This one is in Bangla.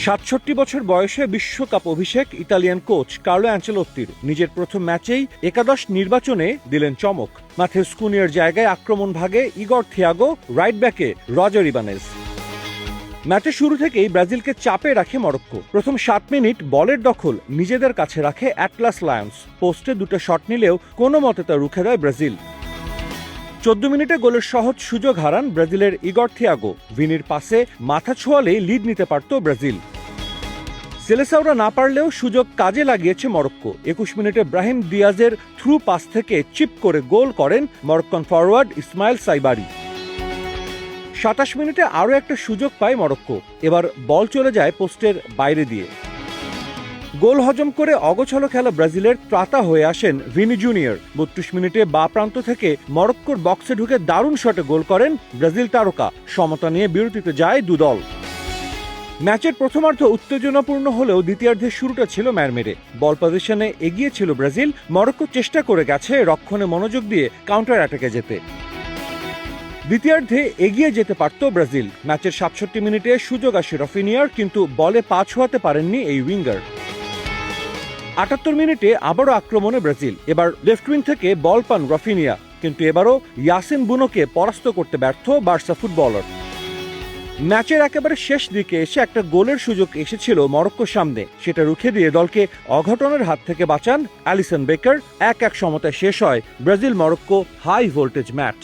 ৬৭ বছর বয়সে বিশ্বকাপ অভিষেক ইতালিয়ান কোচ কার্লো অ্যানচেলোত্তির। নিজের প্রথম ম্যাচেই একাদশ নির্বাচনে দিলেন চমক। মাথেউস কুনিয়ার জায়গায় আক্রমণ ভাগে ইগর থিয়াগো, রাইট ব্যাকে রজার ইবানেজ। ম্যাচের শুরু থেকেই ব্রাজিলকে চাপে রাখে মরক্কো। প্রথম ৭ মিনিট বলের দখল নিজেদের কাছে রাখে অ্যাটলাস লায়ন্স। পোস্টে দুটো শট নিলেও কোনো মতে তা রুখে দেয় ব্রাজিল। ১৪ মিনিটে গোলের সহজ সুযোগ হারান ব্রাজিলের ইগর থিয়াগো। ভিনির পাসে মাথা ছোঁয়ালেই লিড নিতে পারত ব্রাজিল। সেলেসাওরা না পারলেও সুযোগ কাজে লাগিয়েছে মরক্কো। ২১ মিনিটে ব্রাহিম দিয়াজের থ্রু পাস থেকে চিপ করে গোল করেন মরক্কন ফরওয়ার্ড ইসমাইল সাইবারি। ২৭ মিনিটে আরও একটা সুযোগ পায় মরক্কো। এবার বল চলে যায় পোস্টের বাইরে দিয়ে। গোল হজম করে অগোছালো খেলা ব্রাজিলের ত্রাতা হয়ে আসেন ভিনি জুনিয়র। ৩২ মিনিটে বাঁ প্রান্ত থেকে মরক্কোর বক্সে ঢুকে দারুণ শটে গোল করেন ব্রাজিল তারকা। সমতা নিয়ে বিরতিতে যায় দুদল। ম্যাচের প্রথমার্ধ উত্তেজনাপূর্ণ হলেও দ্বিতীয়ার্ধের শুরুটা ছিল ম্যারমেরে। বল পজিশনে এগিয়ে ছিল ব্রাজিল। মরক্কো চেষ্টা করে গেছে রক্ষণে মনোযোগ দিয়ে কাউন্টার অ্যাটাকে যেতে। দ্বিতীয়ার্ধে এগিয়ে যেতে পারত ব্রাজিল। ম্যাচের ৬৭ মিনিটে সুযোগ আসে রফিনিয়ার, কিন্তু বলে পা ছোঁয়াতে পারেননি এই উইঙ্গার। ৭৮ মিনিটে আবারও আক্রমণে ব্রাজিল। এবার লেফট উইং থেকে বল পান রফিনিয়া, কিন্তু এবারও ইয়াসিন বুনোকে পরাস্ত করতে ব্যর্থ বার্সা ফুটবলার। ম্যাচের একেবারে শেষ দিকে এসে একটা গোলের সুযোগ এসেছিল মরক্কোর সামনে। সেটা রুখে দিয়ে দলকে অঘটনের হাত থেকে বাঁচান অ্যালিসন বেকার। ১-১ সমতায় শেষ হয় Brazil Morocco high voltage match.